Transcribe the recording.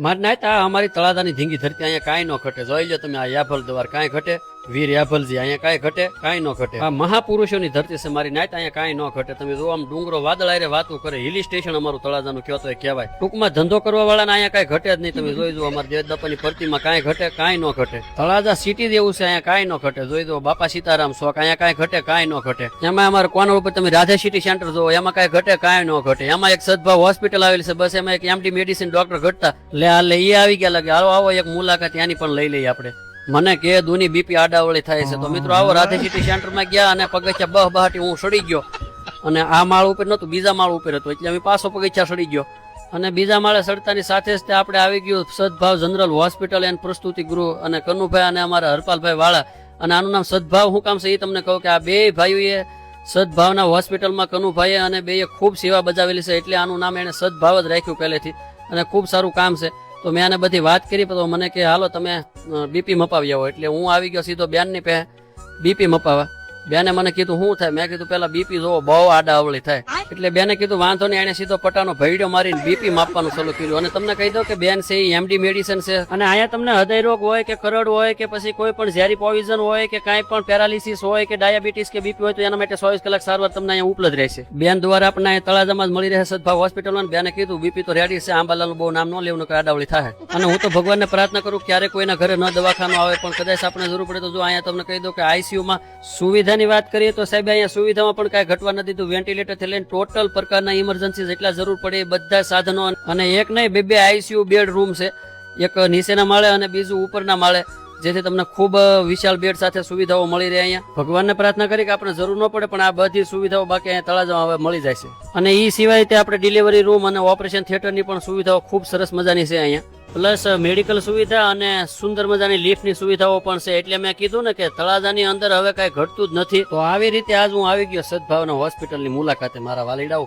મારી નાયત આ અમારી તળાજાની ધીંગી ધરતી અહીંયા કાંઈ ન ઘટે. જોઈ લો તમે, આ યાભલ દ્વાર કાંઈ ઘટે, વીર યાભલજી અહીંયા કાંઈ ઘટે, કાંઈ ન ઘટે. આ મહાપુરુષોની ધરતી છે મારી નાયત, અહીંયા કાંઈ ન ઘટે. તમે જો આમ ડુંગરો વાદળ આરે વાતું કરે, હિલી સ્ટેશન અમારું તળાજાનું કહેતો કહેવાય. ટૂંકમાં ધંધો કરવા વાળાને અહીંયા કાંઈ ઘટે જ નહીં. તમે જોઈ જો અમારા દેવદાપાની પ્રતિમા કાંઈ ઘટે, કાંઈ ન ઘટે. તળાજા સિટી જેવું છે, અહીંયા કાંઈ ન ઘટે. જોઈ દો બાપા સીતારામ શોખ, અહીંયા કાંઈ ઘટે, કાંઈ ન ઘટે. એમાં અમારે કોના ઉપર તમે રાધે સિટી સેન્ટર જોવો, એમાં કાંઈ ઘટે, કાંઈ ન ઘટે. એમાં એક સદભાવ હોસ્પિટલ આવેલી છે, બસ એમાં એક એમડી મેડિસિન ડોક્ટર ઘટતા લે એ આવી ગયા લાગે. હાલો આવો એક મુલાકાત ત્યાંની પણ લઈ લઈએ આપણે. મને કે દુની બીપી આડાવળી થાય છે, તો મિત્રો આવો રાધે સિટી સેન્ટરમાં ગયા અને પગથિયા બહાટી હું સડી ગયો. અને આ માળ ઉપર નતું, બીજા માળ ઉપર હતો, એટલે અમે પાછો પગથિયા સડી ગયો. અને બીજા માળે સડતાની સાથે જ આપણે આવી ગયું સદભાવ જનરલ હોસ્પિટલ એન્ડ પ્રસ્તુતિ ગૃહ, અને કનુભાઈ અને અમારા હરપાલભાઈ વાળા. અને આનું નામ સદભાવ શું કામ છે એ તમને કહું કે આ બે ભાઈઓએ સદભાવના હોસ્પિટલમાં કનુભાઈએ અને બેએ ખૂબ સેવા બજાવેલી છે, એટલે આનું નામ એને સદભાવ જ રાખ્યું પહેલેથી. અને ખૂબ સારું કામ છે. તો મેં આને બધી વાત કરી, તો મને કે હાલો તમે બીપી મપાવી આવો. એટલે હું આવી ગયો સીધો બેનની પે બીપી મપાવવા. બેને મને કીધું શું થાય, મેં કીધું પેલા બીપી જોવો, બહુ આડા અવળી થાય. એટલે બેને કીધું વાંધો નહીં, એને સીધો પટાનો ભૈડો મારીને બીપી માપવાનું ચાલુ કર્યું. અને તમને કહી દઉં કે બેન છે એ એમડી મેડિસિન છે, અને અહીંયા તમને હૃદય રોગ હોય કે કરોડ હોય કે પછી કોઈ પણ ઝેરી પોઈઝન હોય કે કાંઈ પણ પેરાલિસિસ હોય કે ડાયાબિટીસ કે બીપી હોય, તો એના માટે 24 કલાક સારવાર તમને અહીંયા ઉપલબ્ધ રહેશે. બેન દ્વારા આપણને તળાજામાં જ મળી રહે સદભાવ હોસ્પિટલમાં. બેને કીધું બીપી તો રેડી છે, આંબાલાલનું બહુ નામ ન લેવું કે આડાવળી થાય. અને હું તો ભગવાનને પ્રાર્થના કરું ક્યારે કોઈના ઘરે ન દવાખાનું આવે, પણ કદાચ આપણે જરૂર પડે તો જો અહીંયા તમને કહી દઉં કે આઈસીયુમાં સુવિધાની વાત કરીએ તો સાહેબ અહીંયા સુવિધામાં પણ કાંઈ ઘટવા નથી દીધું. વેન્ટિલેટરથી લઈને ટોટલ પ્રકારના ઇમરજન્સી જેટલા જરૂર પડે એ બધા સાધનો, અને એક નહીં બે આઈસીયુ બેડ રૂમ છે, એક નીચેના માળે અને બીજું ઉપરના માળે, જેથી તમને ખૂબ વિશાળ બેડ સાથે સુવિધાઓ મળી રહે. અહીંયા ભગવાનને પ્રાર્થના કરી કે આપણે જરૂર ન પડે, પણ આ બધી સુવિધાઓ બાકી અહીંયા તળાજામાં હવે મળી જાય છે. અને એ સિવાય તે આપણે ડિલિવરી રૂમ અને ઓપરેશન થિયેટરની પણ સુવિધાઓ ખૂબ સરસ મજાની છે અહીંયા. પ્લસ મેડિકલ સુવિધા અને સુંદર મજાની લિફ્ટની સુવિધાઓ પણ છે. એટલે મેં કીધું ને કે તળાજાની અંદર હવે કઈ ઘટતું જ નથી. તો આવી રીતે આજ હું આવી ગયો સદભાવના હોસ્પિટલની મુલાકાતે મારા વાલીડાઓ.